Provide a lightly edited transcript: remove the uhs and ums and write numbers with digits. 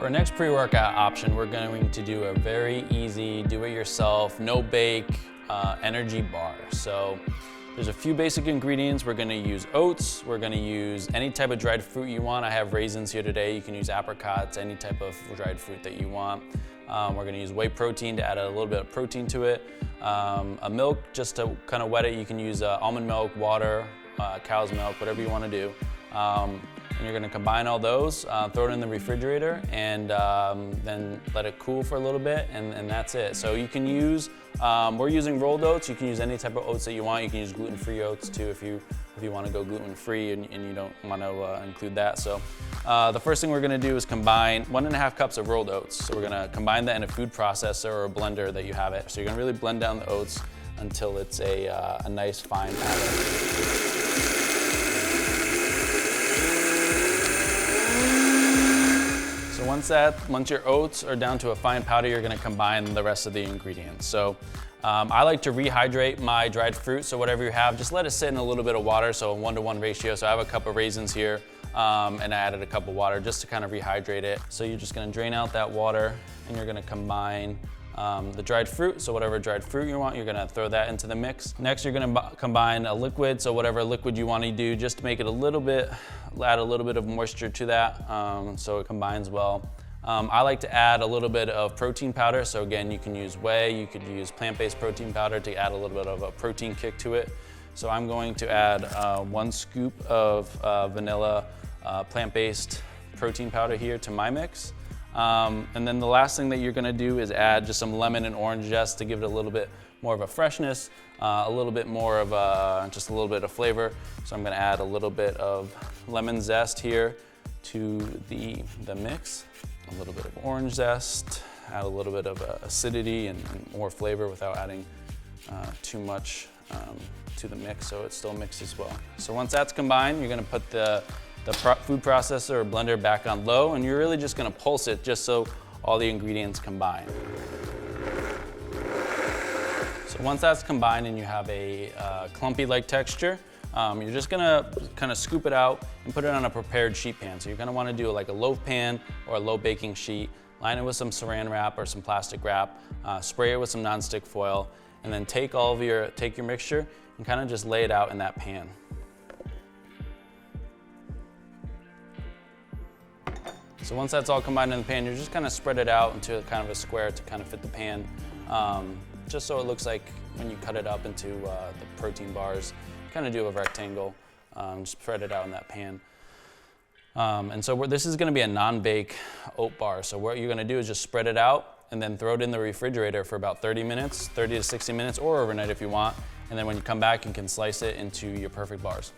For our next pre-workout option, we're going to do a very easy, do-it-yourself, no-bake energy bar. So there's a few basic ingredients. We're gonna use oats. We're gonna use any type of dried fruit you want. I have raisins here today. You can use apricots, any type of dried fruit that you want. We're gonna use whey protein to add a little bit of protein to it. A milk just to kind of wet it. You can use almond milk, water, cow's milk, whatever you wanna do. And you're gonna combine all those, throw it in the refrigerator, and then let it cool for a little bit, and that's it. So you can use, we're using rolled oats. You can use any type of oats that you want. You can use gluten-free oats too if you want to go gluten-free and you don't want to include that. So the first thing we're gonna do is combine 1.5 cups of rolled oats. So we're gonna combine that in a food processor or a blender that you have it. So you're gonna really blend down the oats until it's a nice fine powder. So once your oats are down to a fine powder, you're gonna combine the rest of the ingredients. So I like to rehydrate my dried fruit, so whatever you have, just let it sit in a little bit of water, so a 1-to-1 ratio. So I have a cup of raisins here, and I added a cup of water just to kind of rehydrate it. So you're just gonna drain out that water, and you're gonna combine the dried fruit, so whatever dried fruit you want, you're gonna throw that into the mix. Next, you're gonna combine a liquid, so whatever liquid you want to do, just to make it add a little bit of moisture to that, so it combines well. I like to add a little bit of protein powder, so again, you can use whey, you could use plant-based protein powder to add a little bit of a protein kick to it. So I'm going to add 1 scoop of vanilla plant-based protein powder here to my mix. And then the last thing that you're gonna do is add just some lemon and orange zest to give it a little bit more of a freshness, a little bit more of just a little bit of flavor. So I'm gonna add a little bit of lemon zest here to the mix, a little bit of orange zest, add a little bit of acidity and more flavor without adding too much to the mix, so it still mixes well. So once that's combined, you're gonna put the food processor or blender back on low, and you're really just gonna pulse it just so all the ingredients combine. So once that's combined and you have a clumpy-like texture, you're just gonna kind of scoop it out and put it on a prepared sheet pan. So you're gonna wanna do like a loaf pan or a low baking sheet, line it with some saran wrap or some plastic wrap, spray it with some nonstick foil, and then take your mixture and kind of just lay it out in that pan. So once that's all combined in the pan, you're just kind of spread it out into kind of a square to kind of fit the pan, just so it looks like when you cut it up into the protein bars, kind of do a rectangle, spread it out in that pan. And so this is gonna be a non-bake oat bar. So what you're gonna do is just spread it out and then throw it in the refrigerator for about 30 to 60 minutes, or overnight if you want. And then when you come back, you can slice it into your perfect bars.